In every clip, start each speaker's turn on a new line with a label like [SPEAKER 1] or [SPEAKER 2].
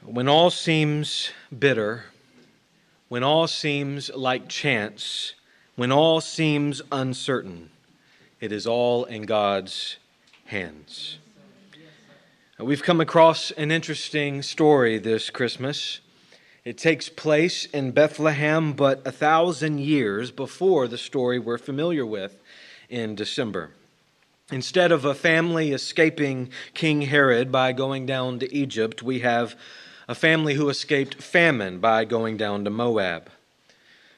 [SPEAKER 1] When all seems bitter, when all seems like chance, when all seems uncertain, it is all in God's hands. We've come across an interesting story this Christmas. It takes place in Bethlehem, but 1,000 years before the story we're familiar with in December. Instead of a family escaping King Herod by going down to Egypt, we have a family who escaped famine by going down to Moab.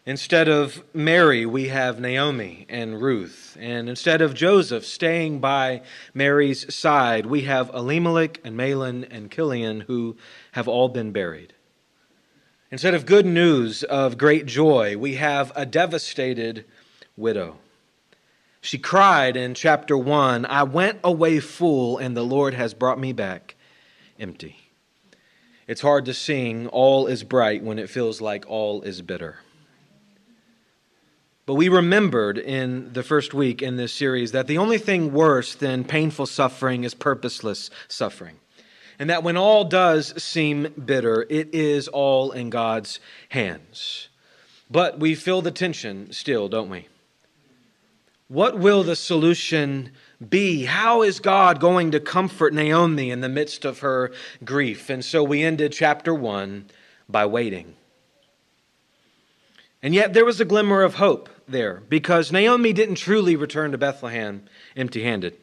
[SPEAKER 1] Instead of Mary, we have Naomi and Ruth. And instead of Joseph staying by Mary's side, we have Elimelech and Mahlon and Chilion, who have all been buried. Instead of good news of great joy, we have a devastated widow. She cried in chapter 1, "I went away full, and the Lord has brought me back empty." It's hard to sing "All is bright" when it feels like all is bitter. But we remembered in the first week in this series that the only thing worse than painful suffering is purposeless suffering. And that when all does seem bitter, it is all in God's hands. But we feel the tension still, don't we? What will the solution be? How is God going to comfort Naomi in the midst of her grief? And so we ended chapter 1 by waiting. And yet there was a glimmer of hope there, because Naomi didn't truly return to Bethlehem empty-handed.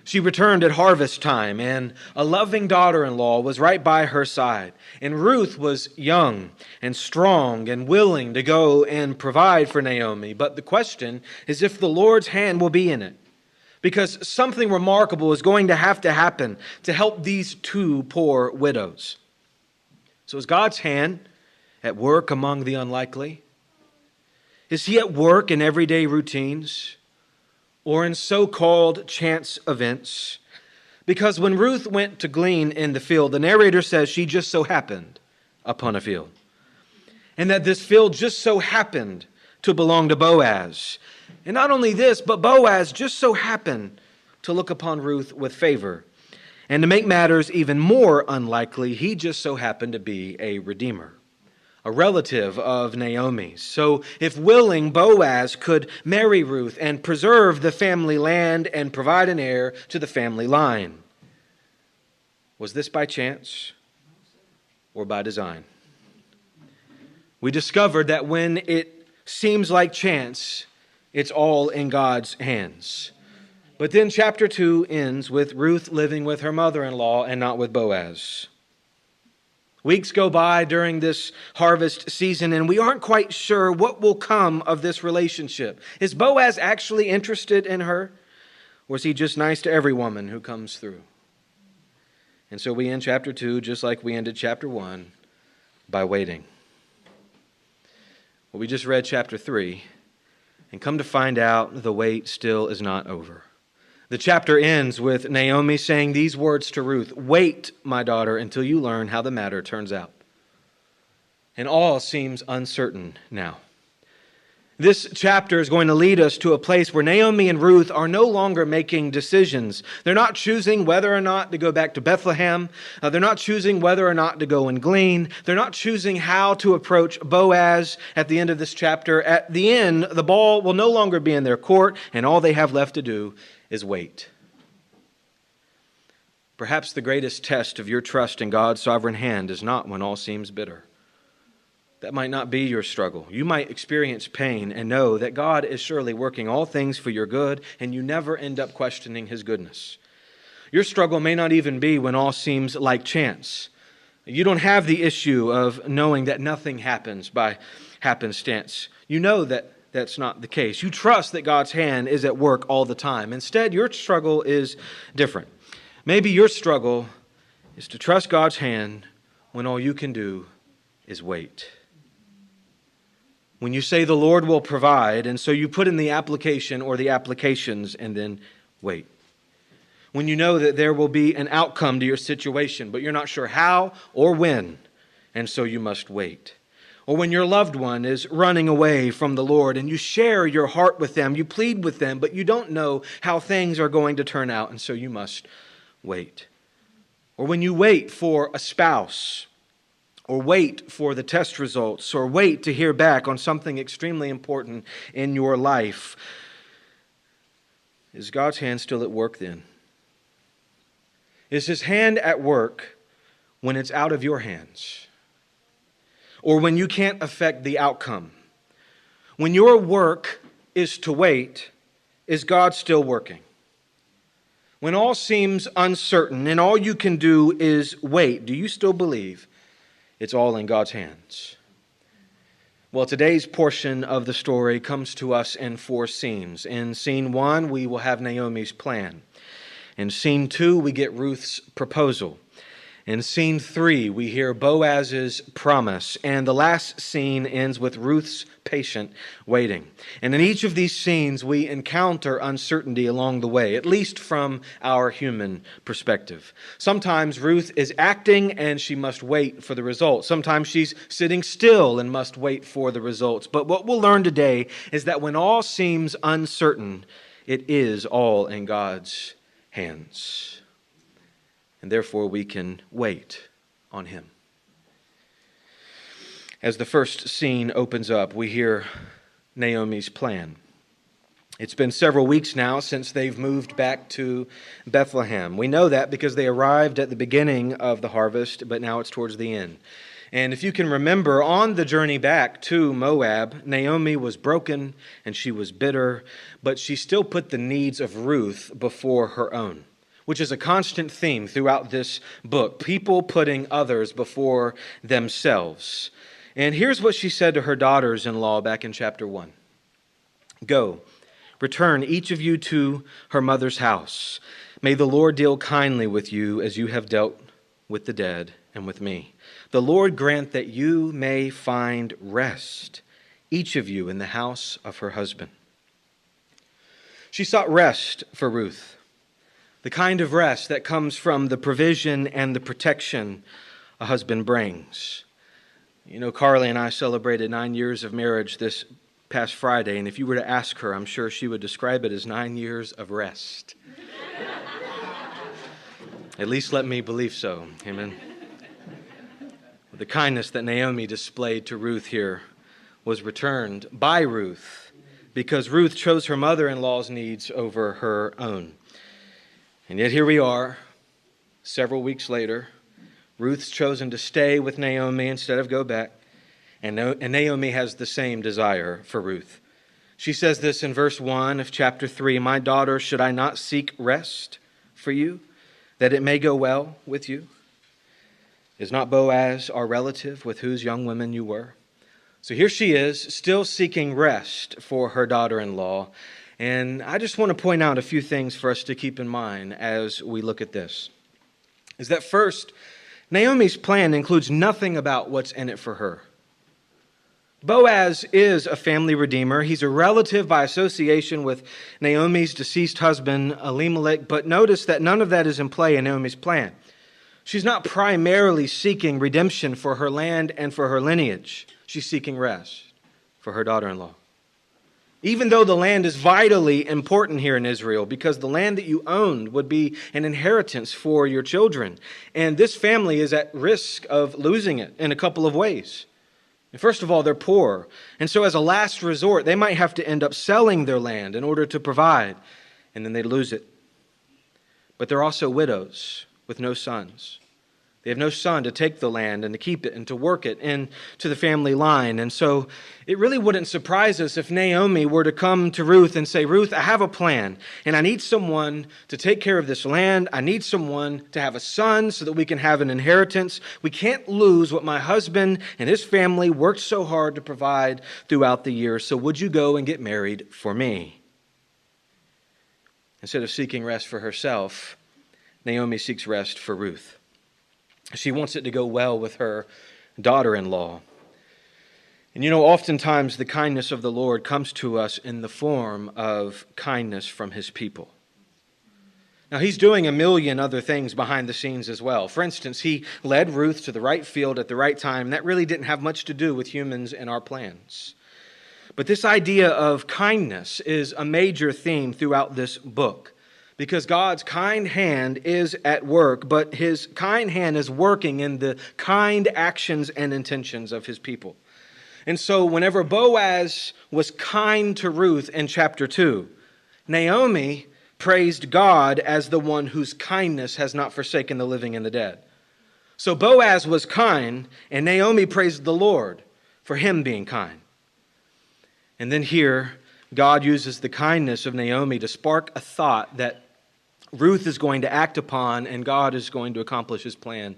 [SPEAKER 1] She returned at harvest time, and a loving daughter-in-law was right by her side. And Ruth was young and strong and willing to go and provide for Naomi. But the question is if the Lord's hand will be in it, because something remarkable is going to have to happen to help these two poor widows. So is God's hand at work among the unlikely? Is He at work in everyday routines or in so-called chance events? Because when Ruth went to glean in the field, the narrator says she just so happened upon a field. And that this field just so happened to belong to Boaz. And not only this, but Boaz just so happened to look upon Ruth with favor. And to make matters even more unlikely, he just so happened to be a redeemer, a relative of Naomi's. So if willing, Boaz could marry Ruth and preserve the family land and provide an heir to the family line. Was this by chance or by design? We discovered that when it seems like chance, it's all in God's hands. But then chapter 2 ends with Ruth living with her mother-in-law and not with Boaz. Weeks go by during this harvest season, and we aren't quite sure what will come of this relationship. Is Boaz actually interested in her, or is he just nice to every woman who comes through? And so we end chapter 2, just like we ended chapter 1, by waiting. Well, we just read chapter 3, and come to find out, the wait still is not over. The chapter ends with Naomi saying these words to Ruth, "Wait, my daughter, until you learn how the matter turns out." And all seems uncertain now. This chapter is going to lead us to a place where Naomi and Ruth are no longer making decisions. They're not choosing whether or not to go back to Bethlehem. They're not choosing whether or not to go and glean. They're not choosing how to approach Boaz at the end of this chapter. At the end, the ball will no longer be in their court, and all they have left to do is wait. Perhaps the greatest test of your trust in God's sovereign hand is not when all seems bitter. That might not be your struggle. You might experience pain and know that God is surely working all things for your good, and you never end up questioning His goodness. Your struggle may not even be when all seems like chance. You don't have the issue of knowing that nothing happens by happenstance. You know that that's not the case. You trust that God's hand is at work all the time. Instead, your struggle is different. Maybe your struggle is to trust God's hand when all you can do is wait. When you say the Lord will provide, and so you put in the application or the applications and then wait. When you know that there will be an outcome to your situation, but you're not sure how or when, and so you must wait. Or when your loved one is running away from the Lord and you share your heart with them, you plead with them, but you don't know how things are going to turn out, and so you must wait. Or when you wait for a spouse or wait for the test results, or wait to hear back on something extremely important in your life. Is God's hand still at work then? Is His hand at work when it's out of your hands? Or when you can't affect the outcome? When your work is to wait, is God still working? When all seems uncertain and all you can do is wait, do you still believe it's all in God's hands? Well, today's portion of the story comes to us in 4 scenes. In scene 1, we will have Naomi's plan. In scene 2, we get Ruth's proposal. In scene 3, we hear Boaz's promise. And the last scene ends with Ruth's patient waiting. And in each of these scenes, we encounter uncertainty along the way, at least from our human perspective. Sometimes Ruth is acting and she must wait for the results. Sometimes she's sitting still and must wait for the results. But what we'll learn today is that when all seems uncertain, it is all in God's hands. And therefore we can wait on Him. As the first scene opens up, we hear Naomi's plan. It's been several weeks now since they've moved back to Bethlehem. We know that because they arrived at the beginning of the harvest, but now it's towards the end. And if you can remember, on the journey back to Moab, Naomi was broken and she was bitter, but she still put the needs of Ruth before her own, which is a constant theme throughout this book, people putting others before themselves. And here's what she said to her daughters-in-law back in chapter 1. Go, return each of you to her mother's house. May the Lord deal kindly with you as you have dealt with the dead and with me. The Lord grant that you may find rest, each of you in the house of her husband. She sought rest for Ruth. The kind of rest that comes from the provision and the protection a husband brings. You know, Carly and I celebrated 9 years of marriage this past Friday, and if you were to ask her, I'm sure she would describe it as 9 years of rest. At least let me believe so. Amen. The kindness that Naomi displayed to Ruth here was returned by Ruth because Ruth chose her mother-in-law's needs over her own. And yet here we are, several weeks later. Ruth's chosen to stay with Naomi instead of go back. And Naomi has the same desire for Ruth. She says this in verse 1 of chapter 3, "My daughter, should I not seek rest for you, that it may go well with you? Is not Boaz our relative with whose young women you were?" So here she is, still seeking rest for her daughter-in-law. And I just want to point out a few things for us to keep in mind as we look at this. Is that first, Naomi's plan includes nothing about what's in it for her. Boaz is a family redeemer. He's a relative by association with Naomi's deceased husband, Elimelech, but notice that none of that is in play in Naomi's plan. She's not primarily seeking redemption for her land and for her lineage. She's seeking rest for her daughter-in-law. Even though the land is vitally important here in Israel, because the land that you owned would be an inheritance for your children. And this family is at risk of losing it in a couple of ways. And first of all, they're poor. And so as a last resort, they might have to end up selling their land in order to provide. And then they lose it. But they're also widows with no sons. They have no son to take the land and to keep it and to work it into the family line. And so it really wouldn't surprise us if Naomi were to come to Ruth and say, "Ruth, I have a plan, and I need someone to take care of this land. I need someone to have a son so that we can have an inheritance. We can't lose what my husband and his family worked so hard to provide throughout the years. So would you go and get married for me?" Instead of seeking rest for herself, Naomi seeks rest for Ruth. She wants it to go well with her daughter-in-law. And you know, oftentimes the kindness of the Lord comes to us in the form of kindness from His people. Now, He's doing a million other things behind the scenes as well. For instance, He led Ruth to the right field at the right time. That really didn't have much to do with humans and our plans. But this idea of kindness is a major theme throughout this book. because God's kind hand is at work, but his kind hand is working in the kind actions and intentions of his people. And so whenever Boaz was kind to Ruth in chapter 2, Naomi praised God as the one whose kindness has not forsaken the living and the dead. So Boaz was kind, and Naomi praised the Lord for him being kind. And then here, God uses the kindness of Naomi to spark a thought that Ruth is going to act upon, and God is going to accomplish his plan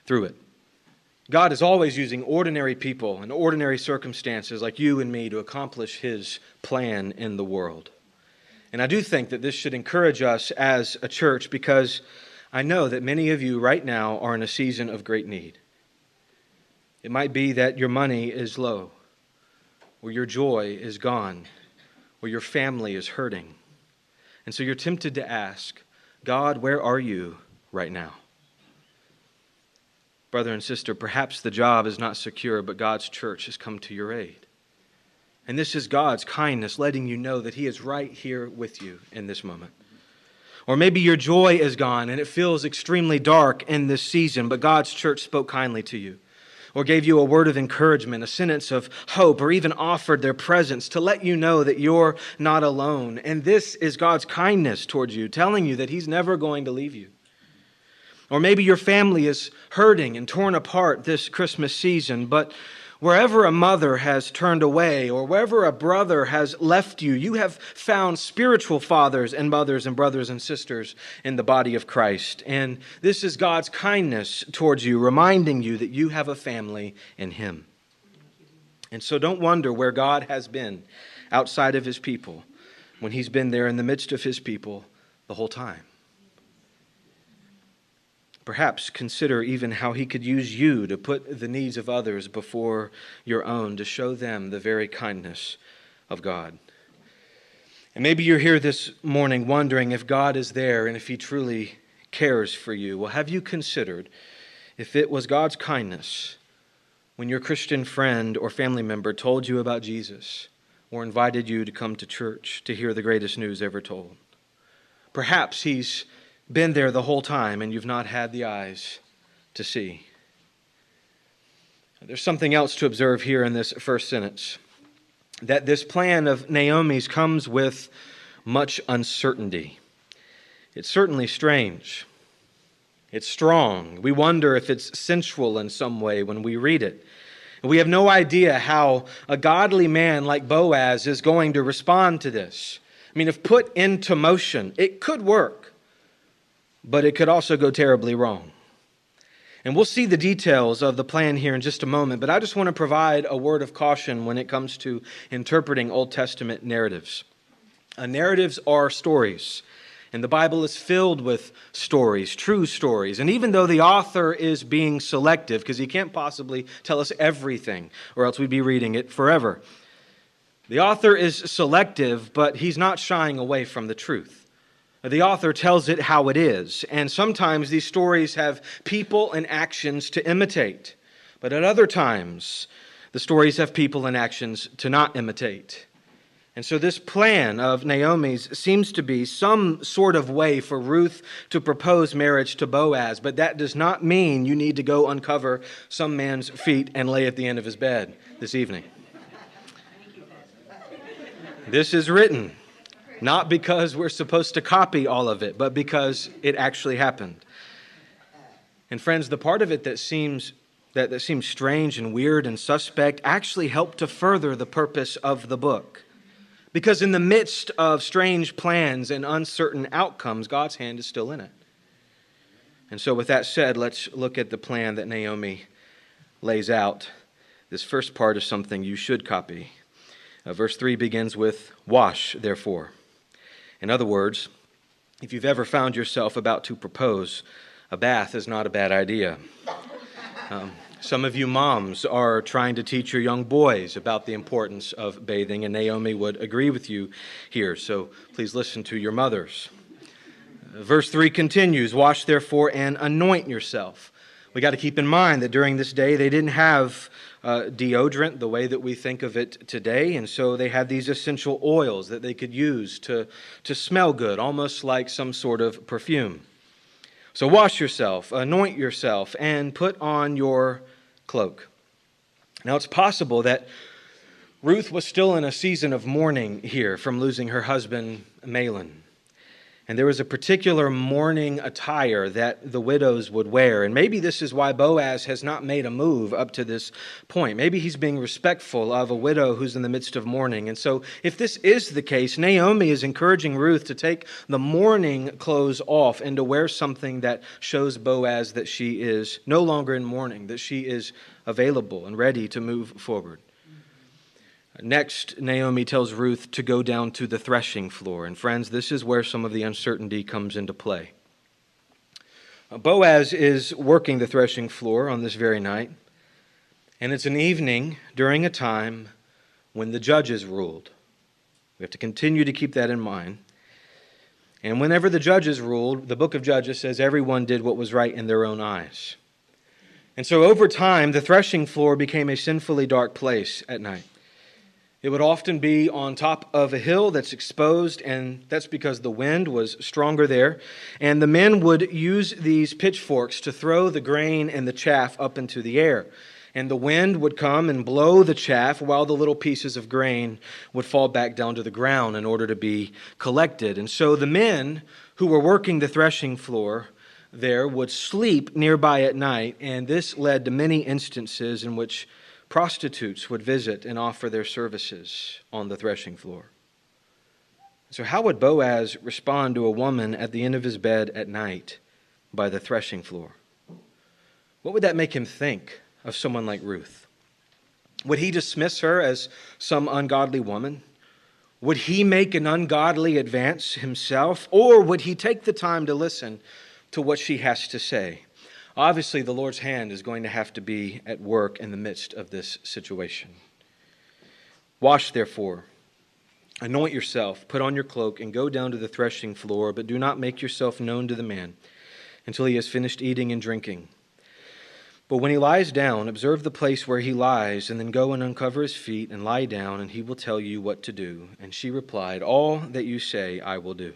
[SPEAKER 1] through it. God is always using ordinary people and ordinary circumstances like you and me to accomplish his plan in the world. And I do think that this should encourage us as a church, because I know that many of you right now are in a season of great need. It might be that your money is low, or your joy is gone, or your family is hurting. And so you're tempted to ask, God, where are you right now? Brother and sister, perhaps the job is not secure, but God's church has come to your aid. And this is God's kindness letting you know that he is right here with you in this moment. Or maybe your joy is gone and it feels extremely dark in this season, but God's church spoke kindly to you, or gave you a word of encouragement, a sentence of hope, or even offered their presence to let you know that you're not alone. And this is God's kindness towards you, telling you that he's never going to leave you. Or maybe your family is hurting and torn apart this Christmas season, but wherever a mother has turned away, or wherever a brother has left you, you have found spiritual fathers and mothers and brothers and sisters in the body of Christ. And this is God's kindness towards you, reminding you that you have a family in him. And so don't wonder where God has been outside of his people when he's been there in the midst of his people the whole time. Perhaps consider even how he could use you to put the needs of others before your own, to show them the very kindness of God. And maybe you're here this morning wondering if God is there and if he truly cares for you. Well, have you considered if it was God's kindness when your Christian friend or family member told you about Jesus, or invited you to come to church to hear the greatest news ever told? Perhaps he's been there the whole time and you've not had the eyes to see. There's something else to observe here in this first sentence, that this plan of Naomi's comes with much uncertainty. It's certainly strange. It's strong. We wonder if it's sensual in some way when we read it. And we have no idea how a godly man like Boaz is going to respond to this. I mean, if put into motion, it could work, but it could also go terribly wrong. And we'll see the details of the plan here in just a moment, but I just want to provide a word of caution when it comes to interpreting Old Testament narratives. Narratives are stories, and the Bible is filled with stories, true stories. And even though the author is being selective, because he can't possibly tell us everything, or else we'd be reading it forever. The author is selective, but he's not shying away from the truth. The author tells it how it is, and sometimes these stories have people and actions to imitate, but at other times, the stories have people and actions to not imitate. And so this plan of Naomi's seems to be some sort of way for Ruth to propose marriage to Boaz, but that does not mean you need to go uncover some man's feet and lay at the end of his bed this evening. This is written not because we're supposed to copy all of it, but because it actually happened. And friends, the part of it that seems strange and weird and suspect actually helped to further the purpose of the book. Because in the midst of strange plans and uncertain outcomes, God's hand is still in it. And so with that said, let's look at the plan that Naomi lays out. This first part is something you should copy. Verse 3 begins with, "Wash, therefore." In other words, if you've ever found yourself about to propose, a bath is not a bad idea. Some of you moms are trying to teach your young boys about the importance of bathing, and Naomi would agree with you here, so please listen to your mothers. Verse 3 continues, "Wash therefore and anoint yourself." We got to keep in mind that during this day they didn't have deodorant the way that we think of it today. And so they had these essential oils that they could use to smell good, almost like some sort of perfume. So wash yourself, anoint yourself, and put on your cloak. Now it's possible that Ruth was still in a season of mourning here from losing her husband, Mahlon. And there was a particular mourning attire that the widows would wear. And maybe this is why Boaz has not made a move up to this point. Maybe he's being respectful of a widow who's in the midst of mourning. And so if this is the case, Naomi is encouraging Ruth to take the mourning clothes off and to wear something that shows Boaz that she is no longer in mourning, that she is available and ready to move forward. Next, Naomi tells Ruth to go down to the threshing floor. And friends, this is where some of the uncertainty comes into play. Boaz is working the threshing floor on this very night. And it's an evening during a time when the judges ruled. We have to continue to keep that in mind. And whenever the judges ruled, the book of Judges says everyone did what was right in their own eyes. And so over time, the threshing floor became a sinfully dark place at night. It would often be on top of a hill that's exposed, and that's because the wind was stronger there. And the men would use these pitchforks to throw the grain and the chaff up into the air. And the wind would come and blow the chaff while the little pieces of grain would fall back down to the ground in order to be collected. And so the men who were working the threshing floor there would sleep nearby at night, and this led to many instances in which prostitutes would visit and offer their services on the threshing floor. So how would Boaz respond to a woman at the end of his bed at night by the threshing floor? What would that make him think of someone like Ruth? Would he dismiss her as some ungodly woman? Would he make an ungodly advance himself? Or would he take the time to listen to what she has to say? Obviously, the Lord's hand is going to have to be at work in the midst of this situation. Wash, therefore, anoint yourself, put on your cloak, and go down to the threshing floor, but do not make yourself known to the man until he has finished eating and drinking. But when he lies down, observe the place where he lies, and then go and uncover his feet and lie down, and he will tell you what to do. And she replied, all that you say I will do.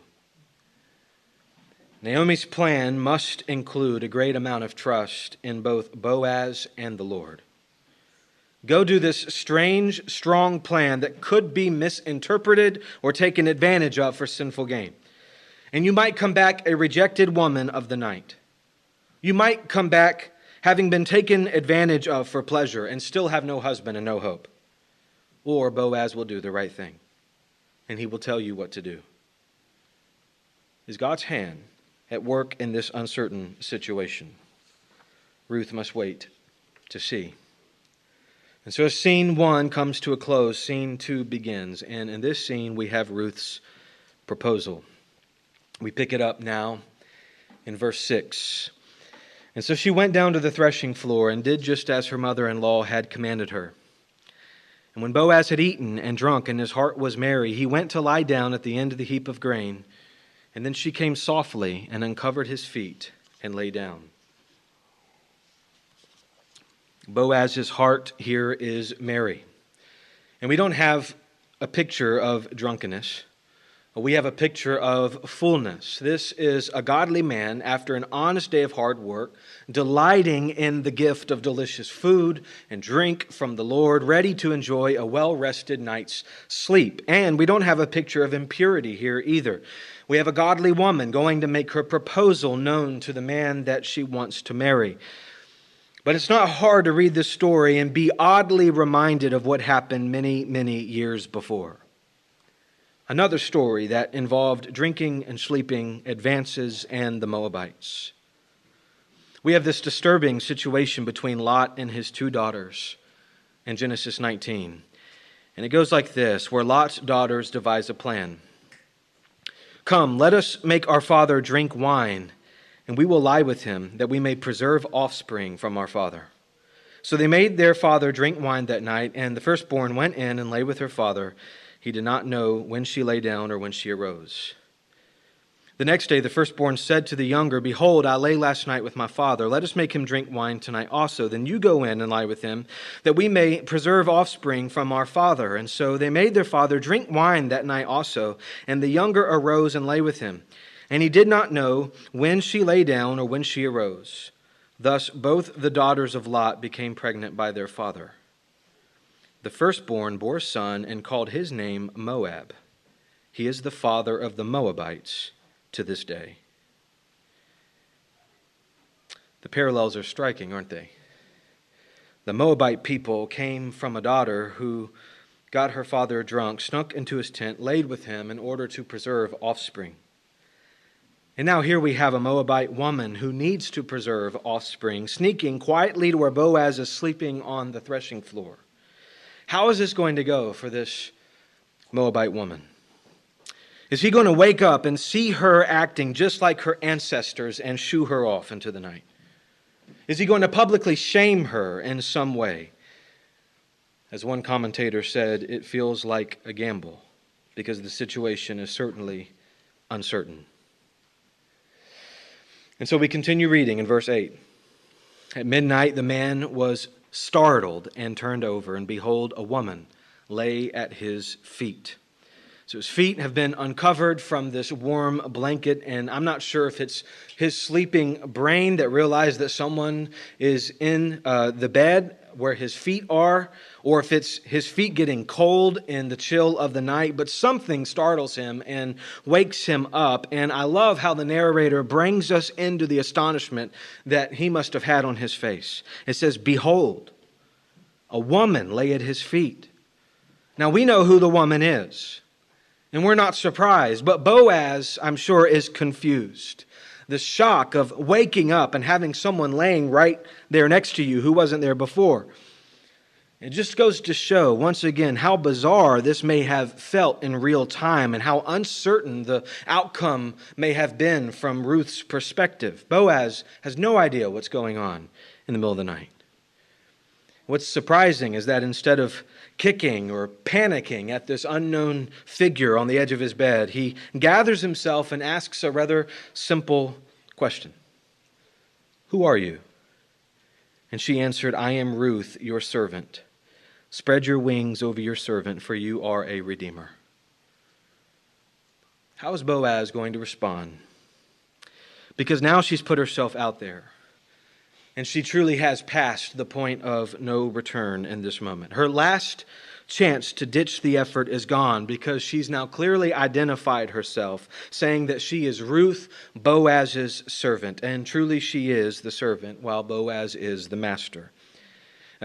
[SPEAKER 1] Naomi's plan must include a great amount of trust in both Boaz and the Lord. Go do this strange, strong plan that could be misinterpreted or taken advantage of for sinful gain. And you might come back a rejected woman of the night. You might come back having been taken advantage of for pleasure and still have no husband and no hope. Or Boaz will do the right thing, and he will tell you what to do. Is God's hand at work in this uncertain situation? Ruth must wait to see. And so scene 1 comes to a close, scene 2 begins. And in this scene we have Ruth's proposal. We pick it up now in verse 6. And so she went down to the threshing floor and did just as her mother-in-law had commanded her. And when Boaz had eaten and drunk and his heart was merry, he went to lie down at the end of the heap of grain. And then she came softly and uncovered his feet and lay down. Boaz's heart here is merry. And we don't have a picture of drunkenness. We have a picture of fullness. This is a godly man, after an honest day of hard work, delighting in the gift of delicious food and drink from the Lord, ready to enjoy a well-rested night's sleep. And we don't have a picture of impurity here either. We have a godly woman going to make her proposal known to the man that she wants to marry. But it's not hard to read this story and be oddly reminded of what happened many, many years before. Another story that involved drinking and sleeping, advances, and the Moabites. We have this disturbing situation between Lot and his 2 daughters in Genesis 19. And it goes like this, where Lot's daughters devise a plan. Come, let us make our father drink wine, and we will lie with him, that we may preserve offspring from our father. So they made their father drink wine that night, and the firstborn went in and lay with her father. He did not know when she lay down or when she arose. The next day the firstborn said to the younger, Behold, I lay last night with my father. Let us make him drink wine tonight also. Then you go in and lie with him, that we may preserve offspring from our father. And so they made their father drink wine that night also. And the younger arose and lay with him. And he did not know when she lay down or when she arose. Thus both the daughters of Lot became pregnant by their father. The firstborn bore a son and called his name Moab. He is the father of the Moabites to this day. The parallels are striking, aren't they? The Moabite people came from a daughter who got her father drunk, snuck into his tent, laid with him in order to preserve offspring. And now here we have a Moabite woman who needs to preserve offspring, sneaking quietly to where Boaz is sleeping on the threshing floor. How is this going to go for this Moabite woman? Is he going to wake up and see her acting just like her ancestors and shoo her off into the night? Is he going to publicly shame her in some way? As one commentator said, it feels like a gamble because the situation is certainly uncertain. And so we continue reading in verse 8. At midnight the man was startled and turned over, and behold, a woman lay at his feet. So his feet have been uncovered from this warm blanket, and I'm not sure if it's his sleeping brain that realized that someone is in the bed where his feet are, or if it's his feet getting cold in the chill of the night, but something startles him and wakes him up. And I love how the narrator brings us into the astonishment that he must have had on his face. It says, Behold, a woman lay at his feet. Now we know who the woman is. And we're not surprised, but Boaz, I'm sure, is confused. The shock of waking up and having someone laying right there next to you who wasn't there before. It just goes to show, once again, how bizarre this may have felt in real time and how uncertain the outcome may have been from Ruth's perspective. Boaz has no idea what's going on in the middle of the night. What's surprising is that instead of kicking or panicking at this unknown figure on the edge of his bed, he gathers himself and asks a rather simple question. Who are you? And she answered, I am Ruth, your servant. Spread your wings over your servant, for you are a redeemer. How is Boaz going to respond? Because now she's put herself out there. And she truly has passed the point of no return in this moment. Her last chance to ditch the effort is gone because she's now clearly identified herself, saying that she is Ruth, Boaz's servant. And truly she is the servant, while Boaz is the master.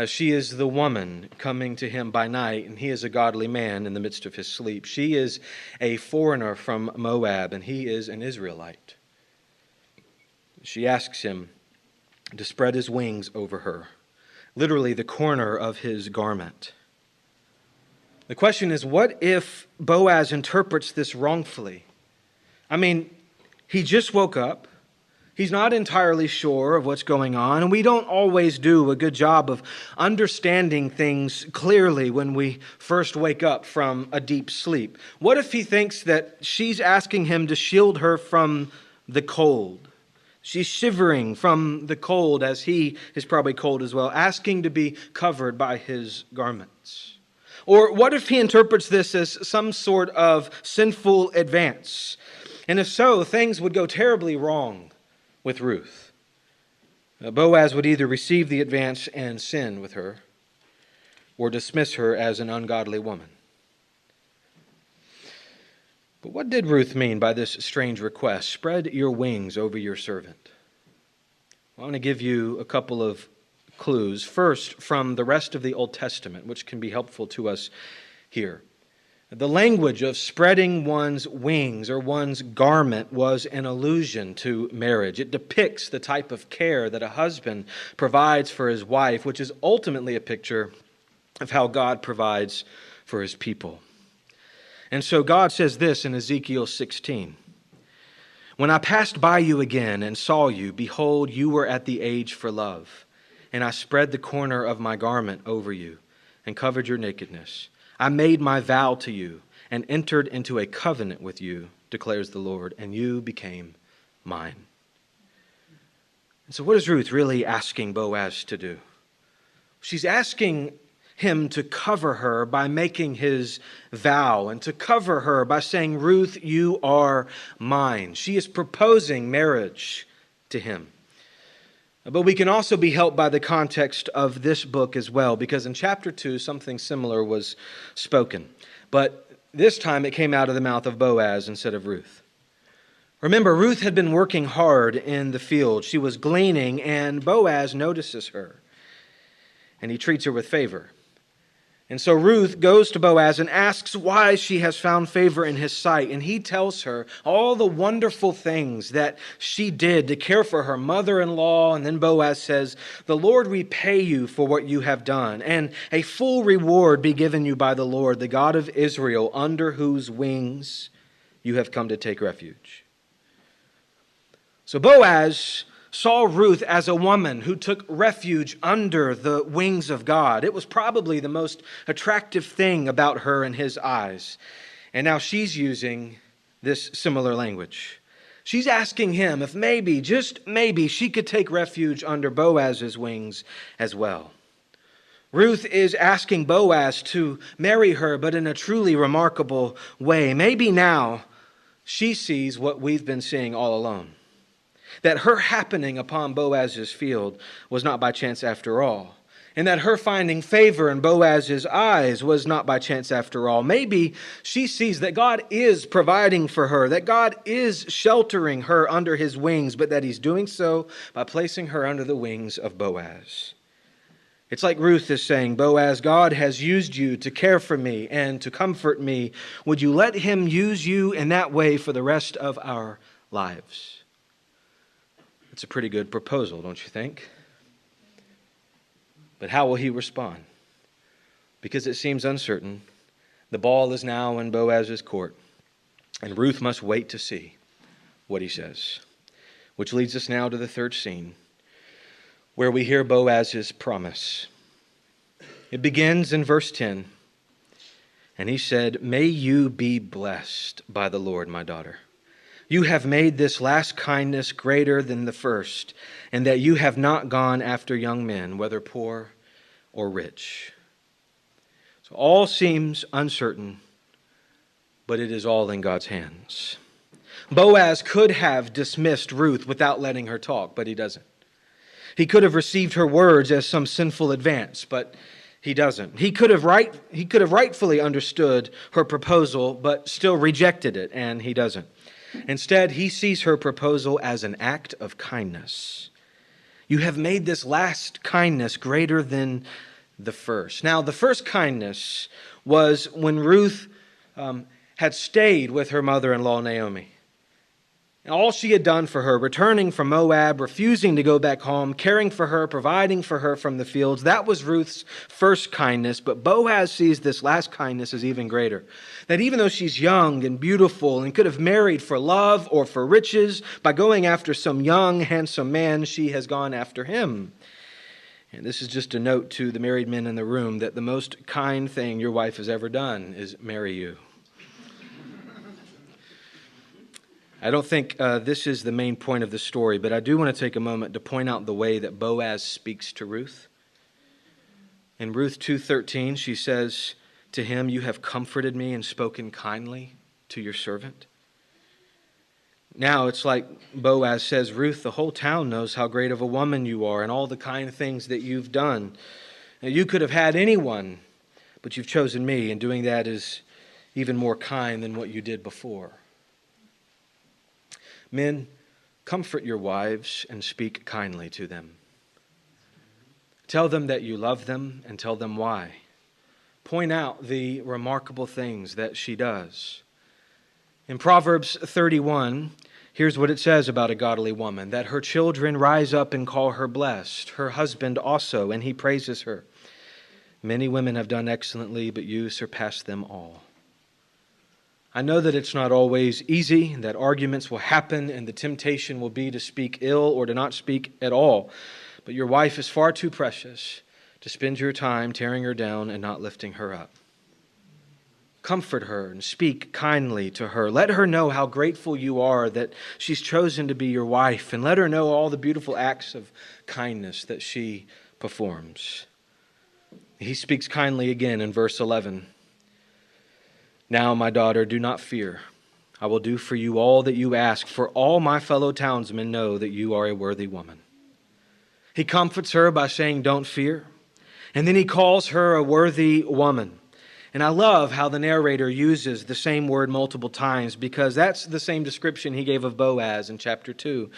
[SPEAKER 1] She is the woman coming to him by night, and he is a godly man in the midst of his sleep. She is a foreigner from Moab, and he is an Israelite. She asks him to spread his wings over her, literally the corner of his garment. The question is, what if Boaz interprets this wrongfully? I mean, he just woke up. He's not entirely sure of what's going on, and we don't always do a good job of understanding things clearly when we first wake up from a deep sleep. What if he thinks that she's asking him to shield her from the cold? She's shivering from the cold, as he is probably cold as well, asking to be covered by his garments. Or what if he interprets this as some sort of sinful advance? And if so, things would go terribly wrong with Ruth. Boaz would either receive the advance and sin with her, or dismiss her as an ungodly woman. But what did Ruth mean by this strange request? Spread your wings over your servant. Well, I want to give you a couple of clues. First, from the rest of the Old Testament, which can be helpful to us here. The language of spreading one's wings or one's garment was an allusion to marriage. It depicts the type of care that a husband provides for his wife, which is ultimately a picture of how God provides for his people. And so God says this in Ezekiel 16. When I passed by you again and saw you, behold, you were at the age for love. And I spread the corner of my garment over you and covered your nakedness. I made my vow to you and entered into a covenant with you declares the Lord, and you became mine. And so what is Ruth really asking Boaz to do? She's asking him to cover her by making his vow, and to cover her by saying, Ruth, you are mine. She is proposing marriage to him. But we can also be helped by the context of this book as well, because in chapter 2, something similar was spoken. But this time it came out of the mouth of Boaz instead of Ruth. Remember, Ruth had been working hard in the field. She was gleaning, and Boaz notices her, and he treats her with favor. And so Ruth goes to Boaz and asks why she has found favor in his sight. And he tells her all the wonderful things that she did to care for her mother-in-law. And then Boaz says, the Lord repay you for what you have done, and a full reward be given you by the Lord, the God of Israel, under whose wings you have come to take refuge. So Boaz saw Ruth as a woman who took refuge under the wings of God. It was probably the most attractive thing about her in his eyes. And now she's using this similar language. She's asking him if maybe, just maybe, she could take refuge under Boaz's wings as well. Ruth is asking Boaz to marry her, but in a truly remarkable way. Maybe now she sees what we've been seeing all along. That her happening upon Boaz's field was not by chance after all. And that her finding favor in Boaz's eyes was not by chance after all. Maybe she sees that God is providing for her, that God is sheltering her under his wings, but that he's doing so by placing her under the wings of Boaz. It's like Ruth is saying, Boaz, God has used you to care for me and to comfort me. Would you let him use you in that way for the rest of our lives? It's a pretty good proposal, don't you think? But how will he respond? Because it seems uncertain. The ball is now in Boaz's court, and Ruth must wait to see what he says. Which leads us now to the third scene, where we hear Boaz's promise. It begins in verse 10, and he said, May you be blessed by the Lord, my daughter. You have made this last kindness greater than the first, and that you have not gone after young men, whether poor or rich. So all seems uncertain, but it is all in God's hands. Boaz could have dismissed Ruth without letting her talk, but he doesn't. He could have received her words as some sinful advance, but he doesn't. He could have rightfully understood her proposal, but still rejected it, and he doesn't. Instead, he sees her proposal as an act of kindness. You have made this last kindness greater than the first. Now, the first kindness was when Ruth had stayed with her mother-in-law, Naomi. And all she had done for her, returning from Moab, refusing to go back home, caring for her, providing for her from the fields, that was Ruth's first kindness. But Boaz sees this last kindness as even greater. That even though she's young and beautiful and could have married for love or for riches, by going after some young, handsome man, she has gone after him. And this is just a note to the married men in the room that the most kind thing your wife has ever done is marry you. I don't think this is the main point of the story, but I do want to take a moment to point out the way that Boaz speaks to Ruth. In Ruth 2:13, she says to him, You have comforted me and spoken kindly to your servant. Now it's like Boaz says, Ruth, the whole town knows how great of a woman you are and all the kind things that you've done. Now, you could have had anyone, but you've chosen me, and doing that is even more kind than what you did before. Men, comfort your wives and speak kindly to them. Tell them that you love them and tell them why. Point out the remarkable things that she does. In Proverbs 31, here's what it says about a godly woman, that her children rise up and call her blessed, her husband also, and he praises her. Many women have done excellently, but you surpass them all. I know that it's not always easy, that arguments will happen, and the temptation will be to speak ill or to not speak at all. But your wife is far too precious to spend your time tearing her down and not lifting her up. Comfort her and speak kindly to her. Let her know how grateful you are that she's chosen to be your wife, and let her know all the beautiful acts of kindness that she performs. He speaks kindly again in verse 11. Now, my daughter, do not fear. I will do for you all that you ask, for all my fellow townsmen know that you are a worthy woman. He comforts her by saying, don't fear. And then he calls her a worthy woman. And I love how the narrator uses the same word multiple times, because that's the same description he gave of Boaz in chapter 2,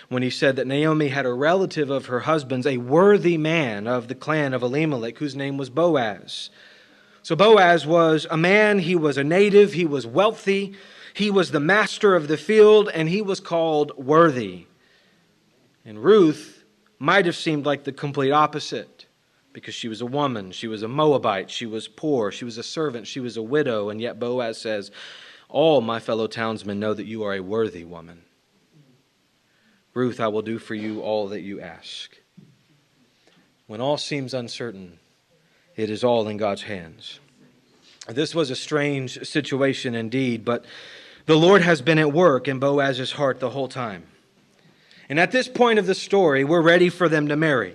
[SPEAKER 1] when he said that Naomi had a relative of her husband's, a worthy man of the clan of Elimelech, whose name was Boaz. So Boaz was a man, he was a native, he was wealthy, he was the master of the field, and he was called worthy. And Ruth might have seemed like the complete opposite, because she was a woman, she was a Moabite, she was poor, she was a servant, she was a widow, and yet Boaz says, all my fellow townsmen know that you are a worthy woman. Ruth, I will do for you all that you ask. When all seems uncertain, it is all in God's hands. This was a strange situation indeed, but the Lord has been at work in Boaz's heart the whole time. And at this point of the story, we're ready for them to marry.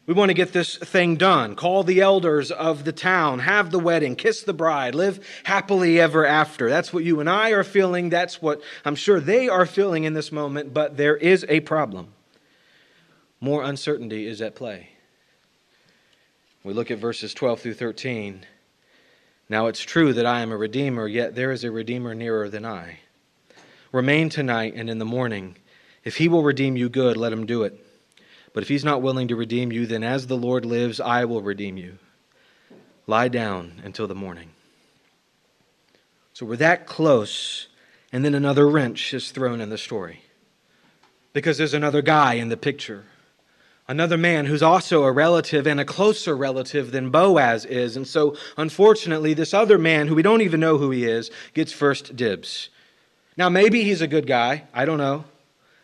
[SPEAKER 1] We want to get this thing done. Call the elders of the town, have the wedding, kiss the bride, live happily ever after. That's what you and I are feeling. That's what I'm sure they are feeling in this moment, but there is a problem. More uncertainty is at play. We look at verses 12 through 13. Now it's true that I am a redeemer, yet there is a redeemer nearer than I. Remain tonight, and in the morning, if he will redeem you, good, let him do it. But if he's not willing to redeem you, then as the Lord lives, I will redeem you. Lie down until the morning. So we're that close, and then another wrench is thrown in the story. Because there's another guy in the picture. Another man who's also a relative and a closer relative than Boaz is. And so, unfortunately, this other man, who we don't even know who he is, gets first dibs. Now, maybe he's a good guy. I don't know.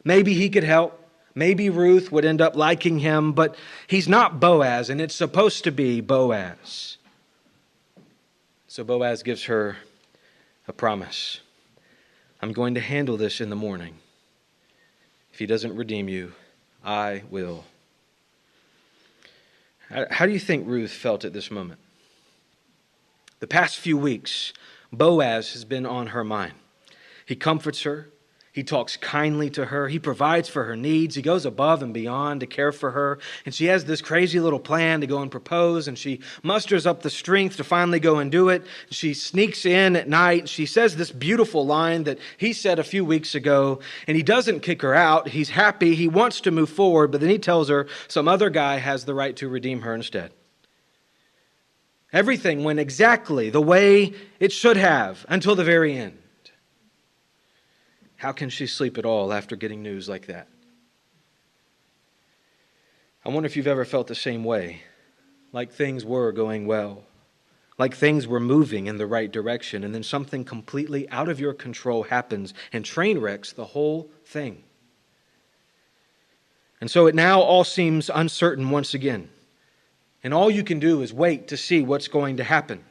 [SPEAKER 1] Maybe he could help. Maybe Ruth would end up liking him, but he's not Boaz, and it's supposed to be Boaz. So Boaz gives her a promise. I'm going to handle this in the morning. If he doesn't redeem you, I will. How do you think Ruth felt at this moment? The past few weeks, Boaz has been on her mind. He comforts her. He talks kindly to her. He provides for her needs. He goes above and beyond to care for her. And she has this crazy little plan to go and propose. And she musters up the strength to finally go and do it. She sneaks in at night. She says this beautiful line that he said a few weeks ago. And he doesn't kick her out. He's happy. He wants to move forward. But then he tells her some other guy has the right to redeem her instead. Everything went exactly the way it should have until the very end. How can she sleep at all after getting news like that? I wonder if you've ever felt the same way, like things were going well, like things were moving in the right direction, and then something completely out of your control happens and train wrecks the whole thing. And so it now all seems uncertain once again, and all you can do is wait to see what's going to happen.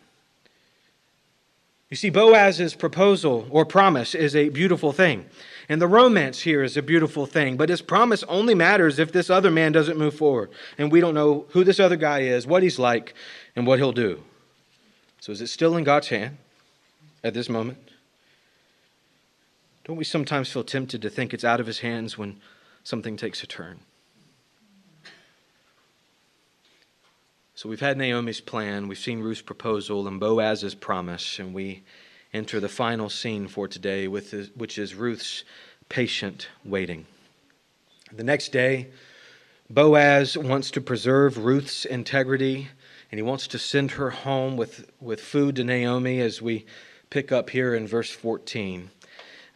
[SPEAKER 1] You see, Boaz's proposal or promise is a beautiful thing. And the romance here is a beautiful thing. But his promise only matters if this other man doesn't move forward. And we don't know who this other guy is, what he's like, and what he'll do. So is it still in God's hand at this moment? Don't we sometimes feel tempted to think it's out of his hands when something takes a turn? So we've had Naomi's plan, we've seen Ruth's proposal and Boaz's promise, and we enter the final scene for today, which is Ruth's patient waiting. The next day, Boaz wants to preserve Ruth's integrity, and he wants to send her home with food to Naomi, as we pick up here in verse 14.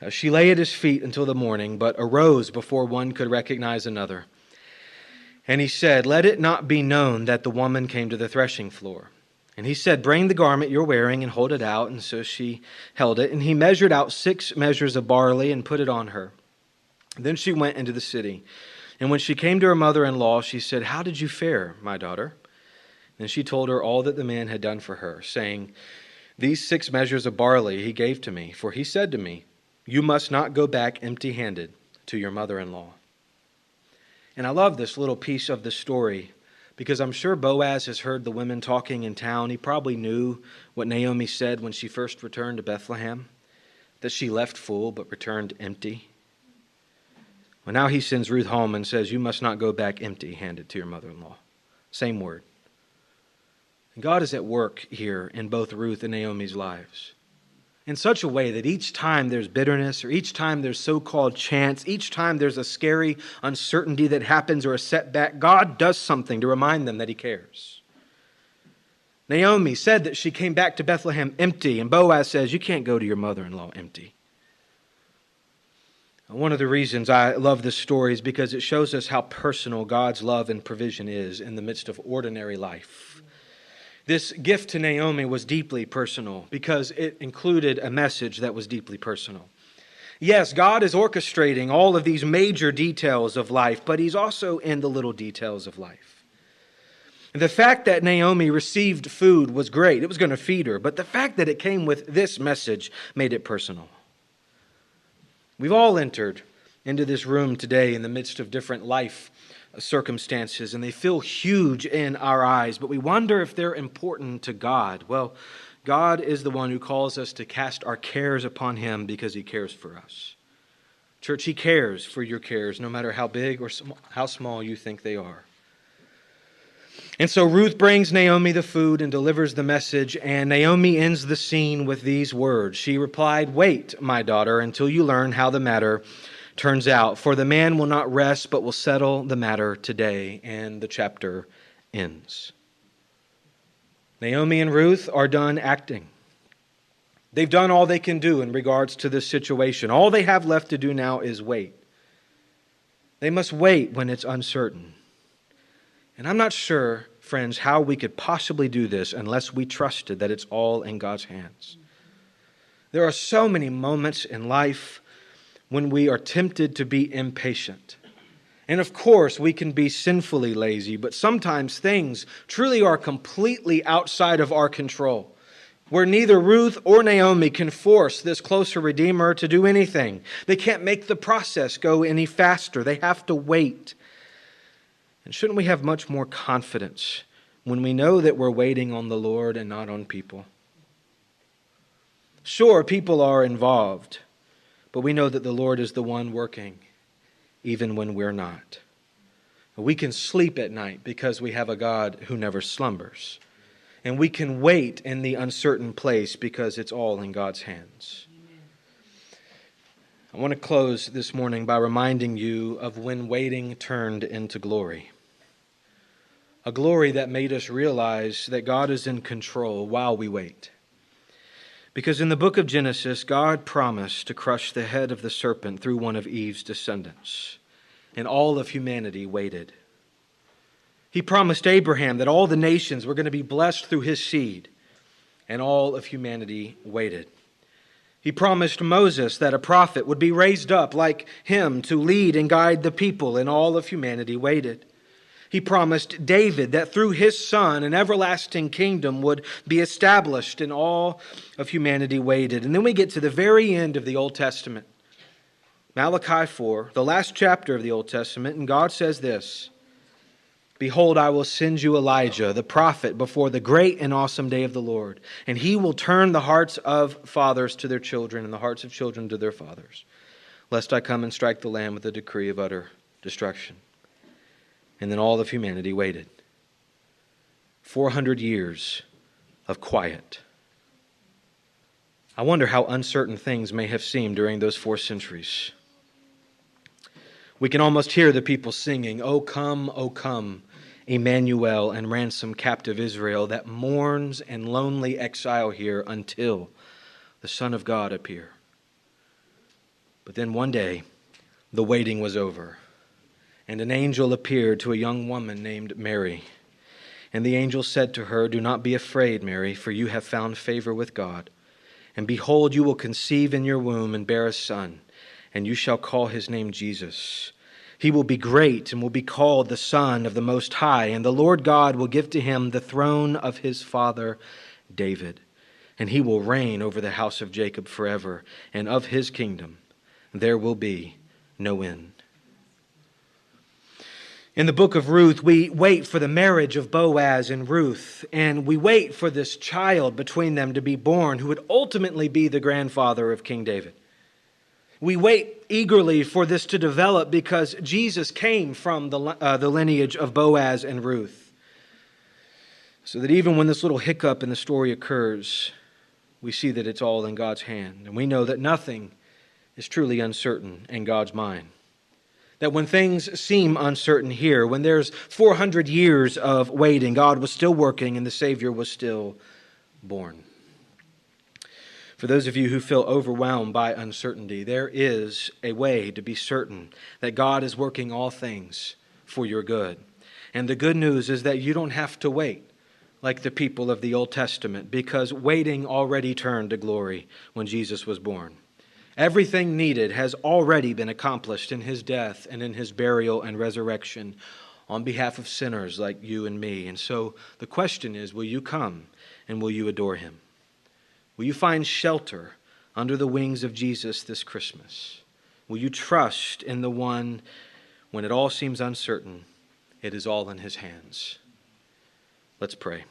[SPEAKER 1] She lay at his feet until the morning, but arose before one could recognize another. And he said, let it not be known that the woman came to the threshing floor. And he said, bring the garment you're wearing and hold it out. And so she held it. And he measured out 6 measures of barley and put it on her. Then she went into the city. And when she came to her mother-in-law, she said, how did you fare, my daughter? Then she told her all that the man had done for her, saying, These 6 measures of barley he gave to me, for he said to me, 'You must not go back empty-handed to your mother-in-law.'" And I love this little piece of the story because I'm sure Boaz has heard the women talking in town. He probably knew what Naomi said when she first returned to Bethlehem, that she left full but returned empty. Well, now he sends Ruth home and says, "You must not go back empty-handed to your mother-in-law." Same word. And God is at work here in both Ruth and Naomi's lives in such a way that each time there's bitterness, or each time there's so-called chance, each time there's a scary uncertainty that happens or a setback, God does something to remind them that he cares. Naomi said that she came back to Bethlehem empty, and Boaz says, "You can't go to your mother-in-law empty." One of the reasons I love this story is because it shows us how personal God's love and provision is in the midst of ordinary life. This gift to Naomi was deeply personal because it included a message that was deeply personal. Yes, God is orchestrating all of these major details of life, but he's also in the little details of life. The fact that Naomi received food was great. It was going to feed her, but the fact that it came with this message made it personal. We've all entered into this room today in the midst of different life circumstances, and they feel huge in our eyes, but we wonder if they're important to God. Well, God is the one who calls us to cast our cares upon him because he cares for us. Church, he cares for your cares, no matter how big or how small you think they are. And so Ruth brings Naomi the food and delivers the message, and Naomi ends the scene with these words. She replied, "Wait, my daughter, until you learn how the matter turns out, for the man will not rest, but will settle the matter today." And the chapter ends. Naomi and Ruth are done acting. They've done all they can do in regards to this situation. All they have left to do now is wait. They must wait when it's uncertain. And I'm not sure, friends, how we could possibly do this unless we trusted that it's all in God's hands. There are so many moments in life when we are tempted to be impatient. And of course, we can be sinfully lazy, but sometimes things truly are completely outside of our control, where neither Ruth or Naomi can force this closer Redeemer to do anything. They can't make the process go any faster. They have to wait. And shouldn't we have much more confidence when we know that we're waiting on the Lord and not on people? Sure, people are involved, but we know that the Lord is the one working, even when we're not. We can sleep at night because we have a God who never slumbers. And we can wait in the uncertain place because it's all in God's hands. I want to close this morning by reminding you of when waiting turned into glory. A glory that made us realize that God is in control while we wait. Because in the book of Genesis, God promised to crush the head of the serpent through one of Eve's descendants. And all of humanity waited. He promised Abraham that all the nations were going to be blessed through his seed. And all of humanity waited. He promised Moses that a prophet would be raised up like him to lead and guide the people. And all of humanity waited. He promised David that through his son an everlasting kingdom would be established, and all of humanity waited. And then we get to the very end of the Old Testament, Malachi 4, the last chapter of the Old Testament, and God says this, "Behold, I will send you Elijah, the prophet, before the great and awesome day of the Lord, and he will turn the hearts of fathers to their children and the hearts of children to their fathers, lest I come and strike the land with a decree of utter destruction." And then all of humanity waited. 400 years of quiet. I wonder how uncertain things may have seemed during those 4 centuries. We can almost hear the people singing, O come, Emmanuel, and ransom captive Israel that mourns in lonely exile here until the Son of God appear." But then one day, the waiting was over. And an angel appeared to a young woman named Mary. And the angel said to her, "Do not be afraid, Mary, for you have found favor with God. And behold, you will conceive in your womb and bear a son, and you shall call his name Jesus. He will be great and will be called the Son of the Most High, and the Lord God will give to him the throne of his father David. and he will reign over the house of Jacob forever, and of his kingdom there will be no end. In the book of Ruth, we wait for the marriage of Boaz and Ruth, and we wait for this child between them to be born who would ultimately be the grandfather of King David. We wait eagerly for this to develop because Jesus came from the lineage of Boaz and Ruth. So that even when this little hiccup in the story occurs, we see that it's all in God's hand. And we know that nothing is truly uncertain in God's mind. That when things seem uncertain here, when there's 400 years of waiting, God was still working and the Savior was still born. For those of you who feel overwhelmed by uncertainty, there is a way to be certain that God is working all things for your good. And the good news is that you don't have to wait like the people of the Old Testament, because waiting already turned to glory when Jesus was born. Everything needed has already been accomplished in his death and in his burial and resurrection on behalf of sinners like you and me. And so the question is, will you come and will you adore him? Will you find shelter under the wings of Jesus this Christmas? Will you trust in the one when it all seems uncertain? It is all in his hands. Let's pray.